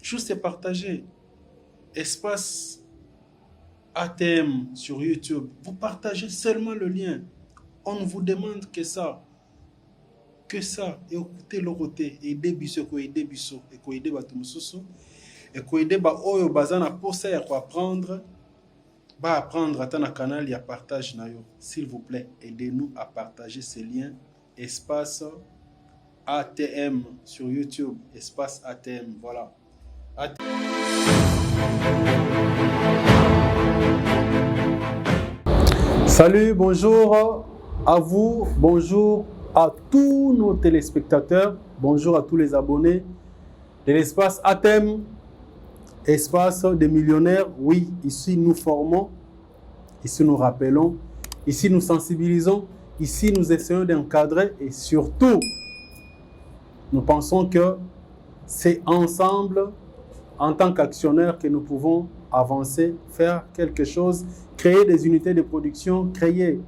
Juste c'est partager. Espace ATM sur YouTube. Vous partagez seulement le lien. On ne vous demande que ça. Que ça. Et écoutez le côté. Aider biso, aider biso. Et aider batumususu. Et aider ba oyo bazana posa ya ko apprendre. Ba apprendre à ton canal, il y a partage na yo. S'il vous plaît, aidez-nous à partager ces liens. Espace ATM sur YouTube. Espace ATM. Voilà. Salut, bonjour à vous, bonjour à tous nos téléspectateurs, bonjour à tous les abonnés de l'espace ATM, espace des millionnaires. Oui, ici nous formons, ici nous rappelons, ici nous sensibilisons, ici nous essayons d'encadrer et surtout, nous pensons que c'est ensemble, en tant qu'actionnaires, que nous pouvons avancer, faire quelque chose, créer des unités de production, créer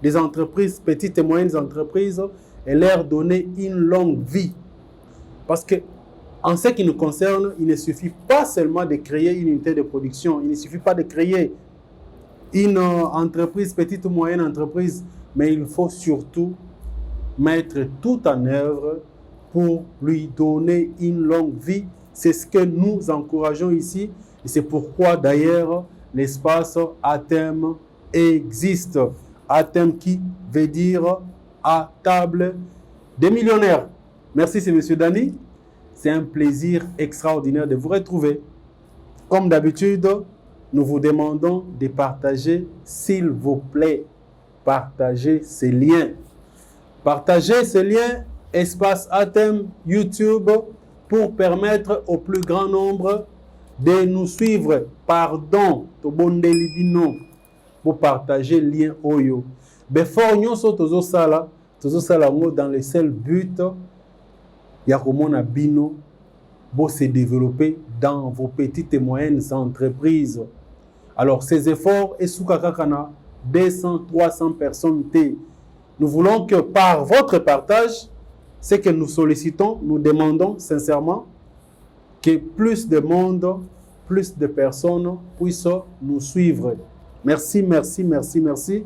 des entreprises, petites et moyennes entreprises, et leur donner une longue vie. Parce que, en ce qui nous concerne, il ne suffit pas seulement de créer une unité de production, il ne suffit pas de créer une entreprise, petite ou moyenne entreprise, mais il faut surtout mettre tout en œuvre pour lui donner une longue vie. C'est ce que nous encourageons ici et c'est pourquoi d'ailleurs l'espace ATM existe. ATM qui veut dire à table des millionnaires. Merci, c'est M. Dani. C'est un plaisir extraordinaire de vous retrouver. Comme d'habitude, nous vous demandons de partager, s'il vous plaît, partagez ces liens. Partagez ces liens, espace ATM, YouTube, pour permettre au plus grand nombre de nous suivre. Pardon, pour partager le lien Oyo. Before nous sommes dans le seul but, Yakomona Bino, pour se développer dans vos petites et moyennes entreprises. Alors, ces efforts, et sous 200, 300 personnes, nous voulons que par votre partage, ce que nous sollicitons, nous demandons sincèrement que plus de monde, plus de personnes puissent nous suivre. Merci, merci, merci, merci.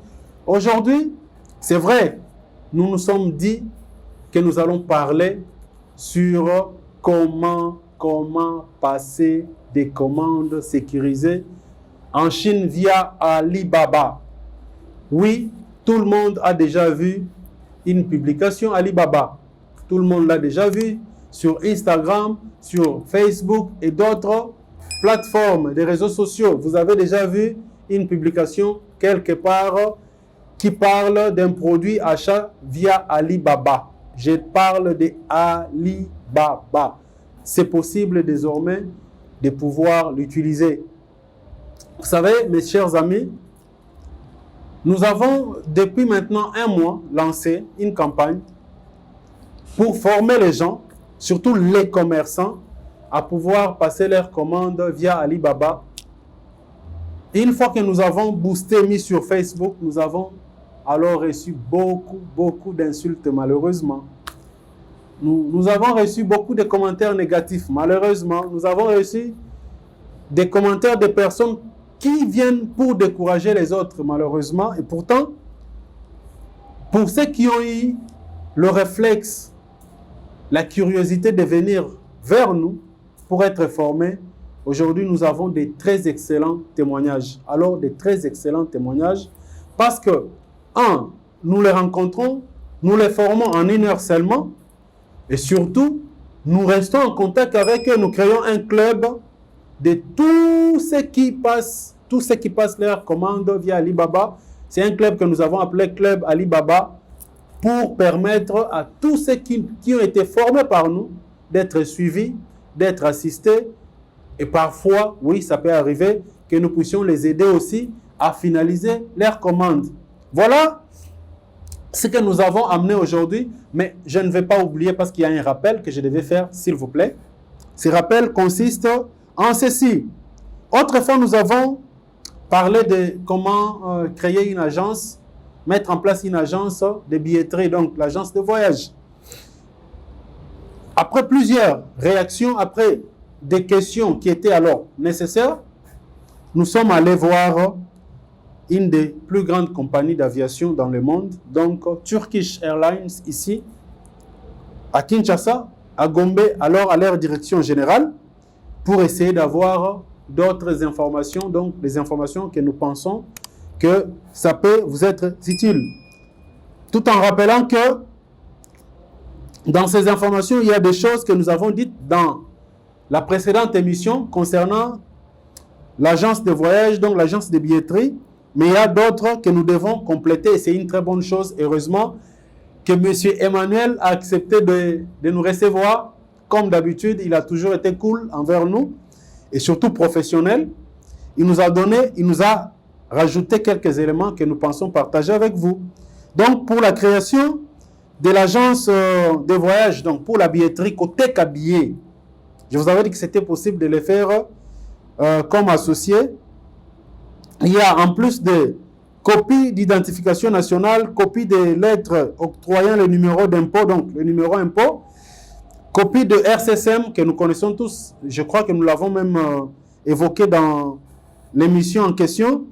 Aujourd'hui, c'est vrai, nous nous sommes dit que nous allons parler sur comment passer des commandes sécurisées en Chine via Alibaba. Oui, tout le monde a déjà vu une publication Alibaba. Tout le monde l'a déjà vu sur Instagram, sur Facebook et d'autres plateformes des réseaux sociaux. Vous avez déjà vu une publication quelque part qui parle d'un produit achat via Alibaba. Je parle de Alibaba. C'est possible désormais de pouvoir l'utiliser. Vous savez, mes chers amis, nous avons depuis maintenant un mois lancé une campagne pour former les gens, surtout les commerçants, à pouvoir passer leurs commandes via Alibaba. Et une fois que nous avons boosté, mis sur Facebook, nous avons alors reçu beaucoup d'insultes, malheureusement. Nous avons reçu beaucoup de commentaires négatifs, malheureusement. Nous avons reçu des commentaires de personnes qui viennent pour décourager les autres, malheureusement. Et pourtant, pour ceux qui ont eu le réflexe, la curiosité de venir vers nous pour être formés, aujourd'hui nous avons des très excellents témoignages. Alors, des très excellents témoignages parce que, nous les rencontrons, nous les formons en 1 heure seulement et surtout, nous restons en contact avec eux. Nous créons un club de tous ceux qui passent leurs commandes via Alibaba. C'est un club que nous avons appelé Club Alibaba pour permettre à tous ceux qui ont été formés par nous d'être suivis, d'être assistés. Et parfois, oui, ça peut arriver que nous puissions les aider aussi à finaliser leurs commandes. Voilà ce que nous avons amené aujourd'hui. Mais je ne vais pas oublier parce qu'il y a un rappel que je devais faire, s'il vous plaît. Ce rappel consiste en ceci. Autrefois, nous avons parlé de comment créer une agence, mettre en place une agence de billetterie, donc l'agence de voyage. Après plusieurs réactions, après des questions qui étaient alors nécessaires, nous sommes allés voir une des plus grandes compagnies d'aviation dans le monde, donc Turkish Airlines ici, à Kinshasa, à Gombe, alors à leur direction générale, pour essayer d'avoir d'autres informations, donc des informations que nous pensons que ça peut vous être utile. Tout en rappelant que dans ces informations, il y a des choses que nous avons dites dans la précédente émission concernant l'agence de voyage, donc l'agence de billetterie, mais il y a d'autres que nous devons compléter et c'est une très bonne chose, heureusement, que M. Emmanuel a accepté de nous recevoir. Comme d'habitude, il a toujours été cool envers nous et surtout professionnel. Il nous a rajouté quelques éléments que nous pensons partager avec vous. Donc, pour la création de l'agence de voyage, donc pour la billetterie côté billets, je vous avais dit que c'était possible de le faire comme associé. Il y a en plus de copie d'identification nationale, copie des lettres octroyant le numéro d'impôt, donc le numéro impôt, copie de RCSM que nous connaissons tous, je crois que nous l'avons même évoqué dans l'émission en question.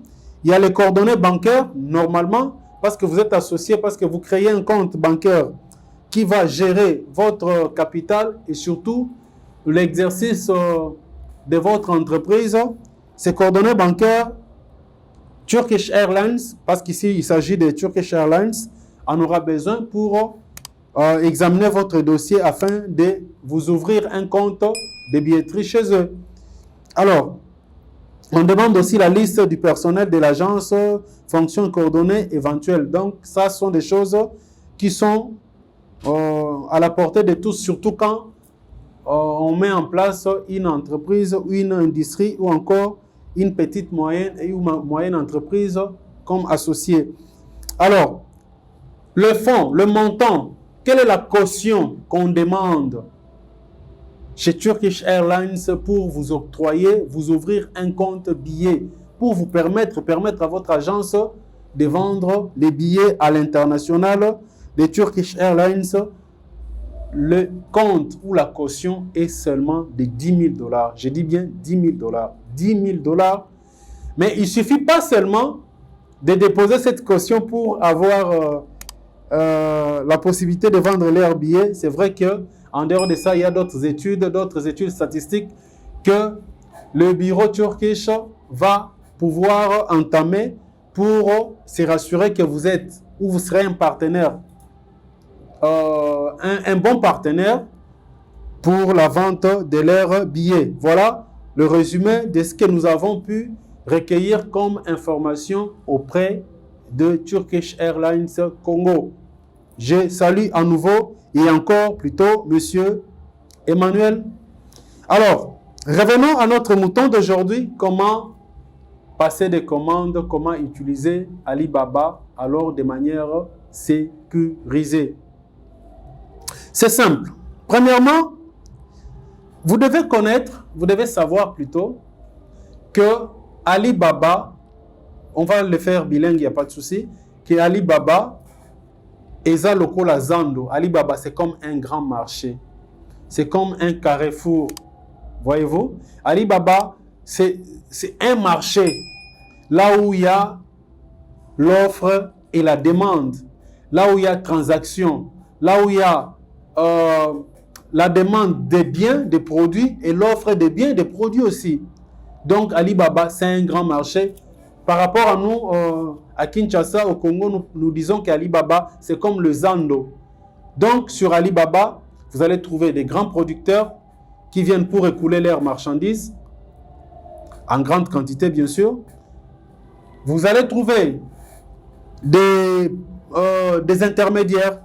Il y a les coordonnées bancaires, normalement, parce que vous êtes associé, parce que vous créez un compte bancaire qui va gérer votre capital et surtout l'exercice de votre entreprise. Ces coordonnées bancaires, Turkish Airlines, parce qu'ici il s'agit de Turkish Airlines, en aura besoin pour examiner votre dossier afin de vous ouvrir un compte de billetterie chez eux. Alors, on demande aussi la liste du personnel de l'agence, fonctions coordonnées éventuelles. Donc, ça sont des choses qui sont à la portée de tous, surtout quand on met en place une entreprise ou une industrie ou encore une petite moyenne et une moyenne entreprise comme associé. Alors, le fonds, le montant, quelle est la caution qu'on demande chez Turkish Airlines pour vous octroyer, vous ouvrir un compte billet, pour vous permettre à votre agence de vendre les billets à l'international de Turkish Airlines? Le compte ou la caution est seulement de $10,000. Je dis bien $10,000. $10,000. Mais il ne suffit pas seulement de déposer cette caution pour avoir la possibilité de vendre leurs billets. C'est vrai qu'en dehors de ça, il y a d'autres études statistiques que le bureau Turkish va pouvoir entamer pour se rassurer que vous êtes ou vous serez un partenaire, un bon partenaire pour la vente de leurs billets. Voilà le résumé de ce que nous avons pu recueillir comme information auprès de Turkish Airlines Congo. Je salue à nouveau et encore plutôt Monsieur Emmanuel. Alors, revenons à notre mouton d'aujourd'hui. Comment passer des commandes, comment utiliser Alibaba alors de manière sécurisée. C'est simple. Premièrement, vous devez connaître, vous devez savoir plutôt que Alibaba, on va le faire bilingue, il n'y a pas de souci, que Alibaba, Eza Lokola Zando, Alibaba c'est comme un grand marché, c'est comme un carrefour, voyez-vous. Alibaba c'est un marché, là où il y a l'offre et la demande, là où il y a transaction, là où il y a la demande des biens, des produits et l'offre des biens et des produits aussi. Donc Alibaba c'est un grand marché. Par rapport à nous, à Kinshasa, au Congo, nous disons qu'Alibaba, c'est comme le Zando. Donc, sur Alibaba, vous allez trouver des grands producteurs qui viennent pour écouler leurs marchandises, en grande quantité, bien sûr. Vous allez trouver des intermédiaires.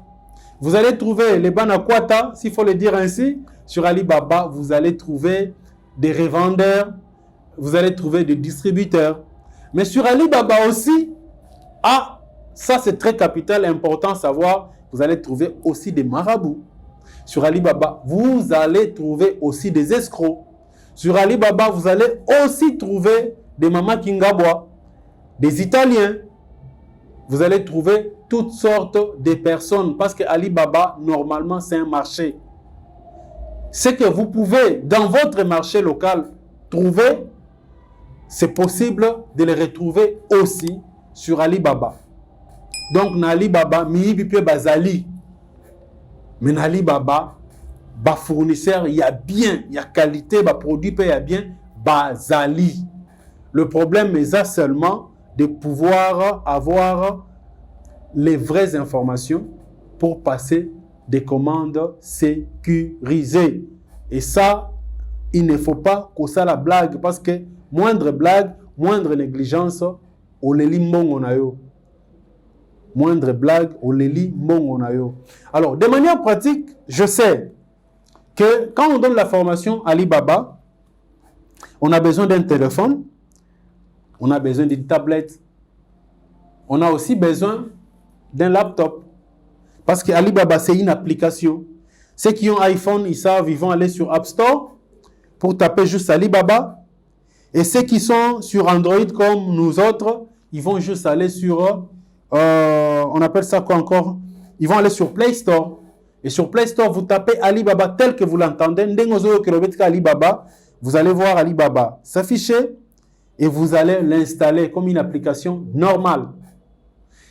Vous allez trouver les Banakwata, s'il faut le dire ainsi. Sur Alibaba, vous allez trouver des revendeurs, vous allez trouver des distributeurs. Mais sur Alibaba aussi, ça c'est très capital, important à savoir, vous allez trouver aussi des marabouts. Sur Alibaba, vous allez trouver aussi des escrocs. Sur Alibaba, vous allez aussi trouver des Mama Kingabwa, des Italiens. Vous allez trouver toutes sortes de personnes parce que Alibaba, normalement, c'est un marché. ce que vous pouvez, dans votre marché local, trouver, c'est possible de les retrouver aussi sur Alibaba. Donc, na Alibaba, miyibi pe bazali. Mais na Alibaba, ba fournisseur, il y a bien, il y a qualité, ba produit, il y a bien, bazali. Le problème est ça seulement de pouvoir avoir les vraies informations pour passer des commandes sécurisées. Et ça, il ne faut pas que ça la blague, parce que moindre blague, moindre négligence, on les lit mongonayo. Moindre blague, on les lit mongonayo. Alors, de manière pratique, je sais que quand on donne la formation Alibaba, on a besoin d'un téléphone, on a besoin d'une tablette, on a aussi besoin d'un laptop. Parce que Alibaba, c'est une application. Ceux qui ont iPhone, ils savent, ils vont aller sur App Store pour taper juste Alibaba. Et ceux qui sont sur Android comme nous autres, ils vont juste aller sur, on appelle ça quoi encore? Ils vont aller sur Play Store. Et sur Play Store, vous tapez Alibaba tel que vous l'entendez. Alibaba, vous allez voir Alibaba s'afficher et vous allez l'installer comme une application normale.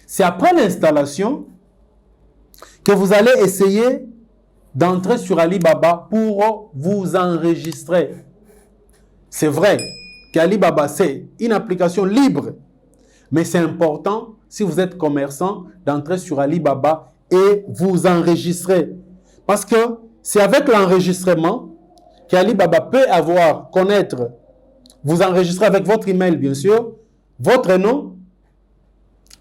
C'est après l'installation que vous allez essayer d'entrer sur Alibaba pour vous enregistrer. C'est vrai qu'Alibaba, c'est une application libre, mais c'est important, si vous êtes commerçant, d'entrer sur Alibaba et vous enregistrer. Parce que c'est avec l'enregistrement qu'Alibaba peut connaître, vous enregistrez avec votre email, bien sûr, votre nom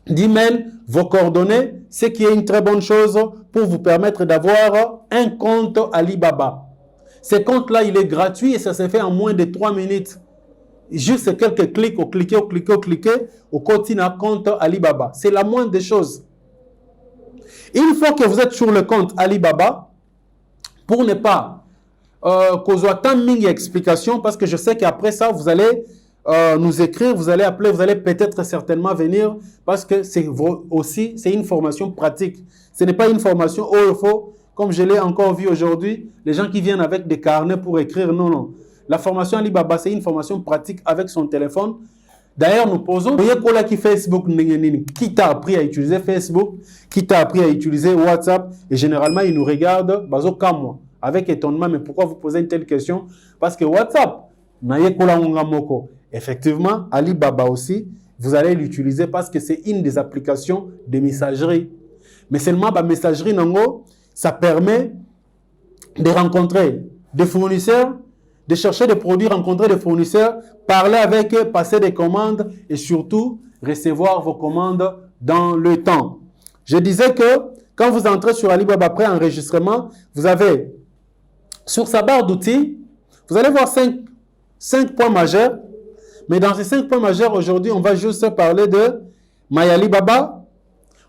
d'email, vos coordonnées, ce qui est une très bonne chose pour vous permettre d'avoir un compte Alibaba. Ce compte-là, il est gratuit et ça se fait en moins de 3 minutes. Juste quelques clics, au cliquer, au continue un compte Alibaba. C'est la moindre des choses. Une fois que vous êtes sur le compte Alibaba, pour ne pas causer tant d'explications, parce que je sais qu'après ça, vous allez nous écrire, vous allez appeler, vous allez peut-être certainement venir, parce que c'est aussi, c'est une formation pratique. Ce n'est pas une formation où il faut, comme je l'ai encore vu aujourd'hui, les gens qui viennent avec des carnets pour écrire. Non, non. La formation Alibaba, c'est une formation pratique avec son téléphone. D'ailleurs, nous posons, qui Facebook, qui t'a appris à utiliser Facebook, qui t'a appris à utiliser WhatsApp, et généralement, ils nous regardent, avec étonnement, mais pourquoi vous posez une telle question? Parce que WhatsApp, effectivement, Alibaba aussi, vous allez l'utiliser parce que c'est une des applications de messagerie. Mais seulement, la messagerie, ça permet de rencontrer des fournisseurs, de chercher des produits, rencontrer des fournisseurs, parler avec eux, passer des commandes et surtout recevoir vos commandes dans le temps. Je disais que quand vous entrez sur Alibaba après enregistrement, vous avez sur sa barre d'outils, vous allez voir 5 points majeurs. Mais dans ces 5 points majeurs, aujourd'hui, on va juste parler de My Alibaba,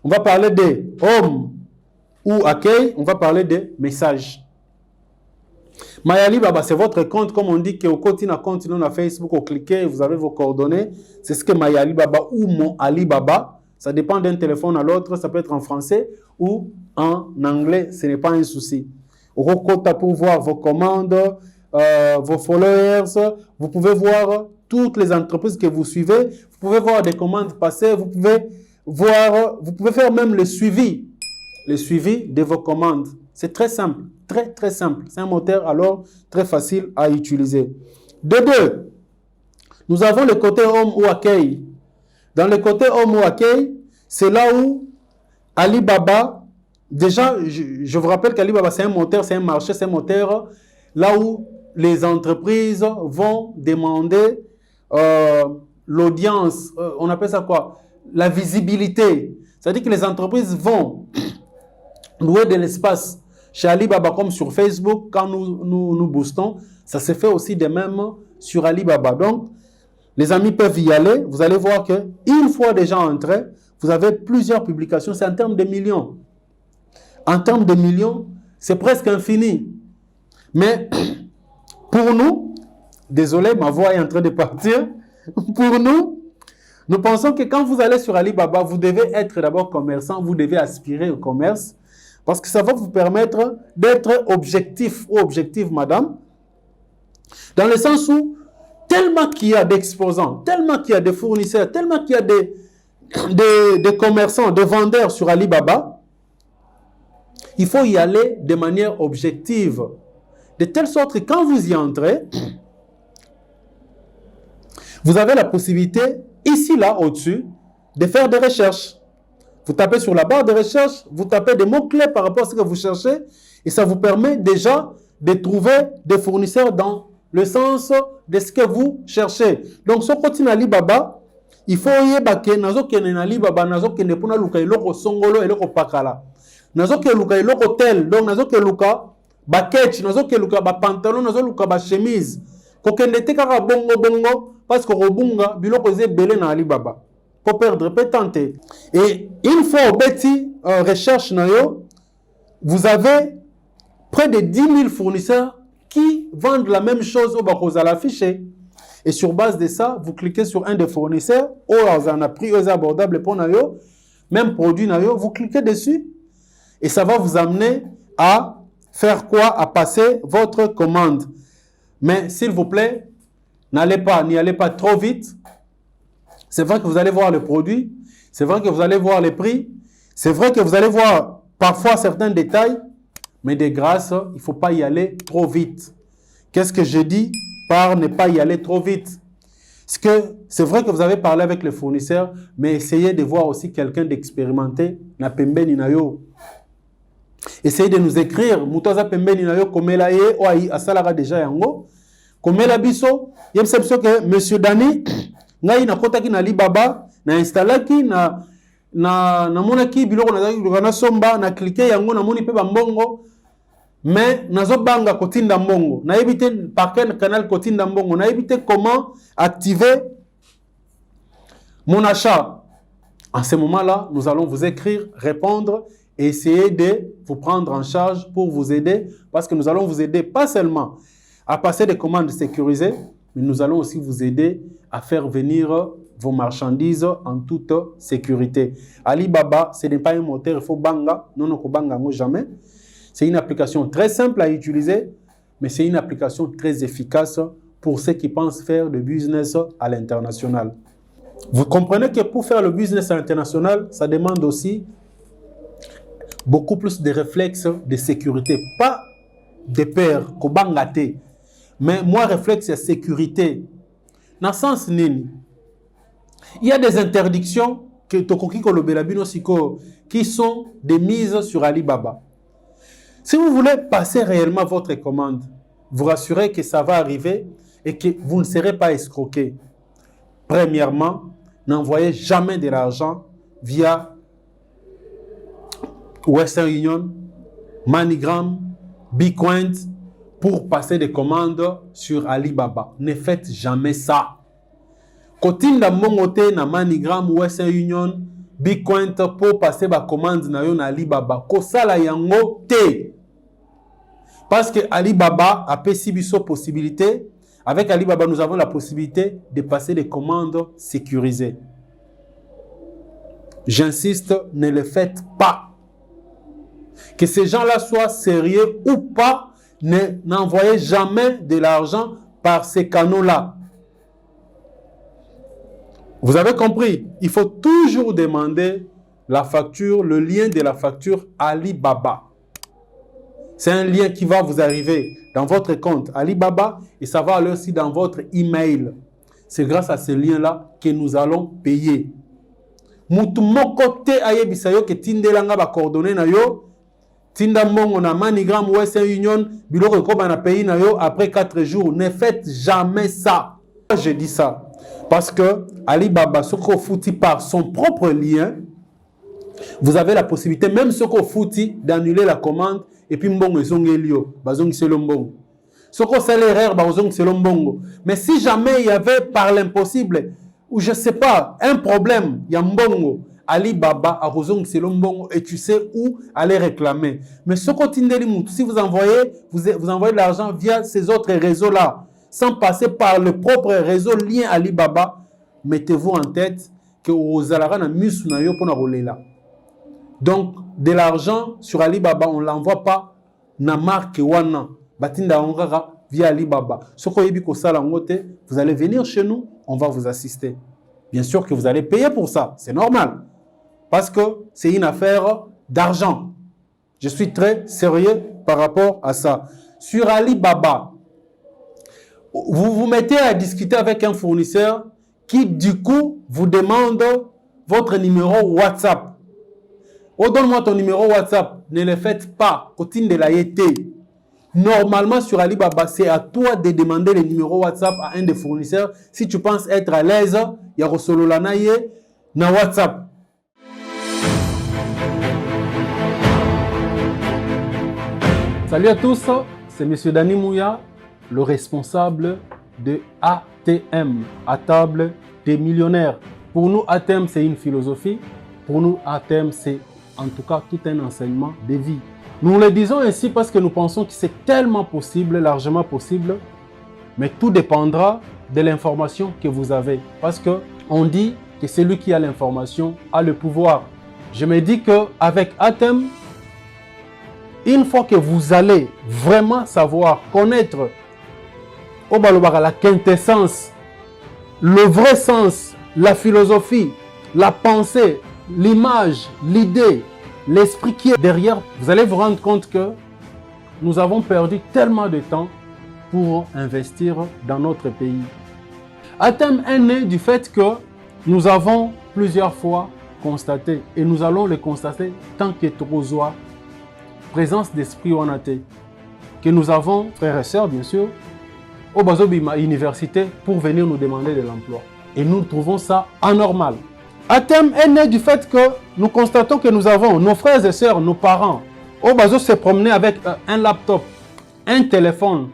on va parler de Home ou Accueil, on va parler de Messages. My Alibaba, c'est votre compte, comme on dit, qu'au continue à Facebook, vous cliquez, vous avez vos coordonnées. C'est ce que My Alibaba ou Mon Alibaba, ça dépend d'un téléphone à l'autre, ça peut être en français ou en anglais, ce n'est pas un souci. Rokota pour voir vos commandes, vos followers, vous pouvez voir toutes les entreprises que vous suivez, vous pouvez voir des commandes passées, vous pouvez faire même le suivi de vos commandes. C'est très simple, très très simple. C'est un moteur alors très facile à utiliser. De deux, nous avons le côté Home ou Accueil. Dans le côté Home ou Accueil, c'est là où Alibaba, déjà, je vous rappelle qu'Alibaba, c'est un moteur, c'est un marché, c'est un moteur, là où les entreprises vont demander l'audience, on appelle ça quoi? La visibilité. C'est-à-dire que les entreprises vont louer de l'espace chez Alibaba comme sur Facebook. Quand nous boostons, ça se fait aussi de même sur Alibaba. Donc, les amis peuvent y aller. Vous allez voir qu'une fois déjà entré, vous avez plusieurs publications. C'est en termes de millions. En termes de millions, c'est presque infini. Mais pour nous, désolé, ma voix est en train de partir. Pour nous pensons que quand vous allez sur Alibaba, vous devez être d'abord commerçant, vous devez aspirer au commerce. Parce que ça va vous permettre d'être objectif ou objective, madame. Dans le sens où, tellement qu'il y a d'exposants, tellement qu'il y a des fournisseurs, tellement qu'il y a des commerçants, des vendeurs sur Alibaba, il faut y aller de manière objective. De telle sorte que quand vous y entrez, vous avez la possibilité, ici, là, au-dessus, de faire des recherches. Vous tapez sur la barre de recherche, vous tapez des mots-clés par rapport à ce que vous cherchez, et ça vous permet déjà de trouver des fournisseurs dans le sens de ce que vous cherchez. Donc, ce côté Alibaba, il faut y baquer, nazo kene Alibaba, nazo kene puna luka iloko songolo eloko pakala. Nazo ke luka iloko tel, donc nazo ke luka baketch, nazo ke luka ba pantalon, nazo luka ba chemise. Kokende te kaka bongo bongo, parce que robunga biloko ze belé na Alibaba. Pour perdre, peut tenter. Et une fois au petit recherche nayo, vous avez près de 10 000 fournisseurs qui vendent la même chose au bas à l'afficher. Et sur base de ça, vous cliquez sur un des fournisseurs, ou en a prix abordable pour nayo, même produit nayo, vous cliquez dessus et ça va vous amener à faire quoi? À passer votre commande. Mais s'il vous plaît, n'y allez pas trop vite. C'est vrai que vous allez voir le produit, c'est vrai que vous allez voir les prix, c'est vrai que vous allez voir parfois certains détails, mais de grâce, il ne faut pas y aller trop vite. Qu'est-ce que je dis par ne pas y aller trop vite? C'est vrai que vous avez parlé avec le fournisseur, mais essayez de voir aussi quelqu'un d'expérimenté. Na pembeni na yo. Essayez de nous écrire. Mutoza pembeni na yo komela ye o ai asalara déjà yango. Komela biso, yem sepso que monsieur Dani ngai na kotaki na Alibaba, na installaki na monaki biloko na somba na cliquer yango na moni pe ba mbongo. Mais nazo banga kotinda mbongo. Na éviter par quel canal kotinda mbongo. Na éviter comment activer mon achat. En ce moment-là, nous allons vous écrire, répondre et essayer de vous prendre en charge pour vous aider. Parce que nous allons vous aider pas seulement à passer des commandes sécurisées, mais nous allons aussi vous aider à faire venir vos marchandises en toute sécurité. Alibaba, ce n'est pas un moteur, il faut banga. Non, non, banga jamais. C'est une application très simple à utiliser, mais c'est une application très efficace pour ceux qui pensent faire du business à l'international. Vous comprenez que pour faire le business à l'international, ça demande aussi beaucoup plus de réflexes de sécurité. Pas de peur, kobangate, mais moi, réflexe de sécurité. Dans le sens nini, il y a des interdictions qui sont des mises sur Alibaba. Si vous voulez passer réellement votre commande, vous rassurez que ça va arriver et que vous ne serez pas escroqué. Premièrement, n'envoyez jamais de l'argent via Western Union, MoneyGram, Bitcoin pour passer des commandes sur Alibaba. Ne faites jamais ça. Kotinda mongote na MoneyGram, Western Union, Bitcoin pour passer des commandes na Alibaba. Kosala yango te. Parce que Alibaba a possibilité possibilité. Avec Alibaba, nous avons la possibilité de passer des commandes sécurisées. J'insiste, ne le faites pas. Que ces gens-là soient sérieux ou pas, n'envoyez jamais de l'argent par ces canaux-là. Vous avez compris? Il faut toujours demander la facture, le lien de la facture Alibaba. C'est un lien qui va vous arriver dans votre compte Alibaba et ça va aller aussi dans votre email. C'est grâce à ce lien-là que nous allons payer. Mutu moko te ayebisa yo ke tindelanga ba coordonnées na yo, tinda mbongo na MoneyGram Western Union, biloko ko ba na pays na yo après 4 jours. Ne faites jamais ça. Je dis ça parce que Alibaba soko fouti par son propre lien, vous avez la possibilité même soko fouti d'annuler la commande. Et puis mbongo ezongelio bazongi selo mbongo soko c'est l'erreur bazongi selo mbongo. Mais si jamais il y avait par l'impossible ou je sais pas un problème ya mbongo Alibaba a bazongi selo mbongo et tu sais où aller réclamer. Mais soko tindeli mutu, si vous envoyez de l'argent via ces autres réseaux là sans passer par le propre réseau lien Alibaba, mettez-vous en tête que ozalara na misu na yo pona rolela. Donc, de l'argent sur Alibaba, on ne l'envoie pas na marque wana. Batinda ongara via Alibaba. Ce vous allez venir chez nous, on va vous assister. Bien sûr que vous allez payer pour ça, c'est normal. Parce que c'est une affaire d'argent. Je suis très sérieux par rapport à ça. Sur Alibaba, vous vous mettez à discuter avec un fournisseur qui, du coup, vous demande votre numéro WhatsApp. Oh, donne-moi ton numéro WhatsApp. Ne le faites pas. Continue de la yété. Normalement, sur Alibaba, c'est à toi de demander le numéro WhatsApp à un des fournisseurs. Si tu penses être à l'aise, il y a Rosololanaye na WhatsApp. Salut à tous, c'est M. Dani Mouya, le responsable de ATM, à table des millionnaires. Pour nous, ATM, c'est une philosophie. Pour nous, ATM, c'est en tout cas tout un enseignement de vie. Nous le disons ainsi parce que nous pensons que c'est tellement possible, largement possible, mais tout dépendra de l'information que vous avez. Parce qu'on dit que celui qui a l'information a le pouvoir. Je me dis qu'avec ATM, une fois que vous allez vraiment savoir, connaître la quintessence, le vrai sens, la philosophie, la pensée, l'image, l'idée, l'esprit qui est derrière, vous allez vous rendre compte que nous avons perdu tellement de temps pour investir dans notre pays. ATM est né du fait que nous avons plusieurs fois constaté, et nous allons le constater tant que Trozoa, présence d'esprit Wanate, que nous avons, frères et sœurs bien sûr, au Bazobima Université pour venir nous demander de l'emploi. Et nous trouvons ça anormal. ATM est né du fait que nous constatons que nous avons nos frères et sœurs, nos parents, au Bazo se promener avec un laptop, un téléphone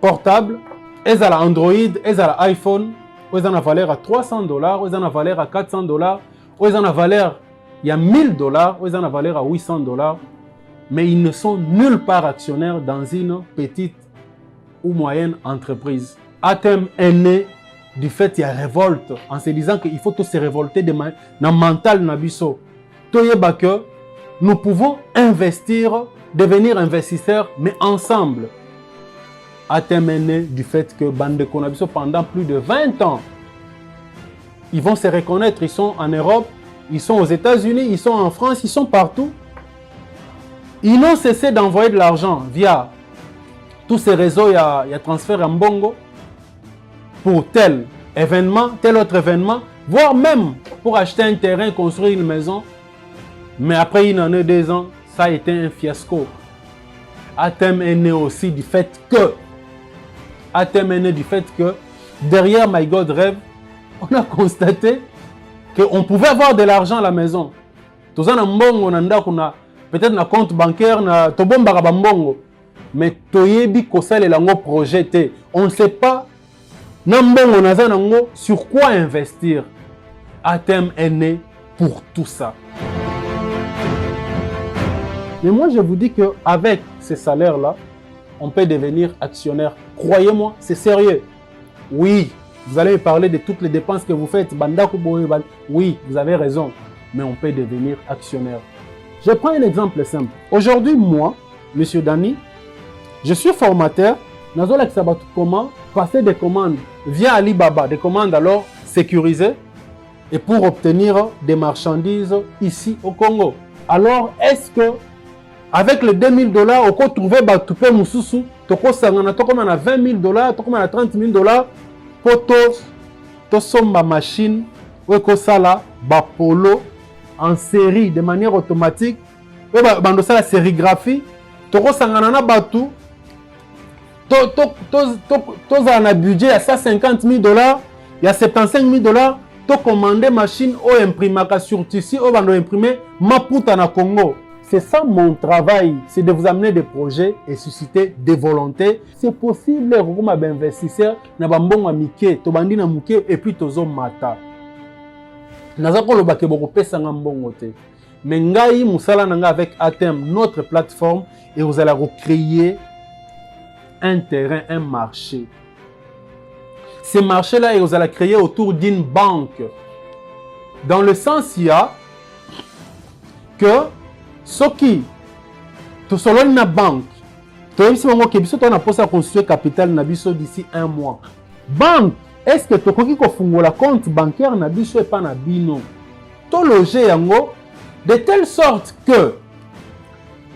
portable, ils ont Android, ils ont iPhone, ils ont la valeur à $300, ils ont la valeur à $400, ils ont la valeur il y a $1000, ils ont la valeur à $800. Mais ils ne sont nulle part actionnaires dans une petite ou moyenne entreprise. ATM est né du fait qu'il y a révolte, en se disant qu'il faut tous se révolter dans le mental nabiso. Toyeba que nous pouvons investir, devenir investisseurs, mais ensemble. ATM est né du fait que Bande Konabiso, pendant plus de 20 ans, ils vont se reconnaître, ils sont en Europe, ils sont aux États-Unis, ils sont en France, ils sont partout. Ils n'ont cessé d'envoyer de l'argent via tous ces réseaux, il y a transfert en Bongo pour tel événement, tel autre événement, voire même pour acheter un terrain, construire une maison. Mais après une année, 2 ans, ça a été un fiasco. ATM est né aussi du fait que derrière My God Rêve, on a constaté qu'on pouvait avoir de l'argent à la maison. Tout ça, on a peut-être un compte bancaire, mais toyebi kosale lango projeté. On ne sait pas sur quoi investir. ATM est né pour tout ça. Mais moi, je vous dis qu'avec ces salaires-là, on peut devenir actionnaire. Croyez-moi, c'est sérieux. Oui, vous allez me parler de toutes les dépenses que vous faites. Oui, vous avez raison. Mais on peut devenir actionnaire. Je prends un exemple simple. Aujourd'hui, moi, M. Dani, je suis formateur. Comment passer des commandes via Alibaba, des commandes alors sécurisées, et pour obtenir des marchandises ici au Congo. Alors, est-ce que avec les $2000, on peut trouver Batoupe Moussousou, on a $20 000, on a $30 000 pour somba machine, ou sala bapolo en série de manière automatique, ou la sérigraphie, on batu, un budget à $150 000, il y a $75 000, tu commandes machine ou imprimaka sur tissu ou imprimer Maputa na Congo. C'est ça mon travail, c'est de vous amener des projets et susciter des volontés. C'est possible comme investisseur na bambonga mike, to bandi na muke et puis tozo mata. Nazako lo bake boko pesa ngambongo te. Mais ngai musala nanga avec ATM, notre plateforme, et vous allez recréer un terrain, un marché. Ces marchés-là, vous allez créer autour d'une banque. Dans le sens, il y a que Soki, tu solo na banque. Tu as un constituer capital na biso d'ici 1 mois. Banque, est-ce que tu as un compte bancaire na biso et pas na bino? Tu loger yango de telle sorte que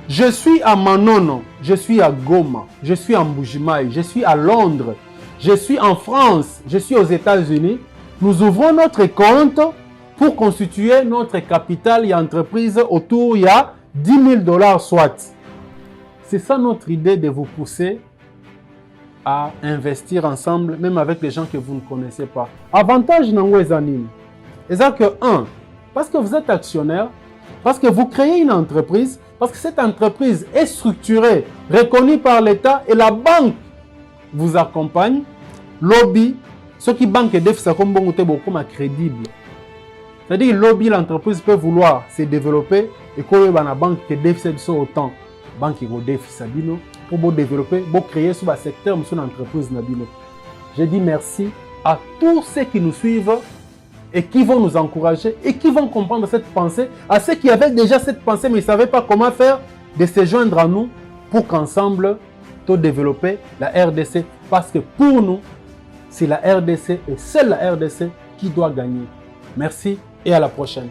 je suis à Manono, je suis à Goma, je suis à Mbujimaï, je suis à Londres, je suis en France, je suis aux États-Unis. Nous ouvrons notre compte pour constituer notre capital et entreprise autour, il y a $10 000 soit. C'est ça notre idée de vous pousser à investir ensemble, même avec les gens que vous ne connaissez pas. Avantage nango ezanim. C'est que 1, parce que vous êtes actionnaire, parce que vous créez une entreprise, parce que cette entreprise est structurée, reconnue par l'État et la banque vous accompagne. Lobby, ce qui banque et défi, c'est comme beaucoup crédible. C'est-à-dire lobby, l'entreprise peut vouloir se développer et que la banque qui défi c'est autant. Banque qui défi sabino pour vous développer, pour créer sur le secteur de son entreprise nabino. Je dis merci à tous ceux qui nous suivent et qui vont nous encourager et qui vont comprendre cette pensée, à ceux qui avaient déjà cette pensée mais ne savaient pas comment faire, de se joindre à nous pour qu'ensemble, nous développer la RDC. Parce que pour nous, c'est la RDC et seule la RDC qui doit gagner. Merci et à la prochaine.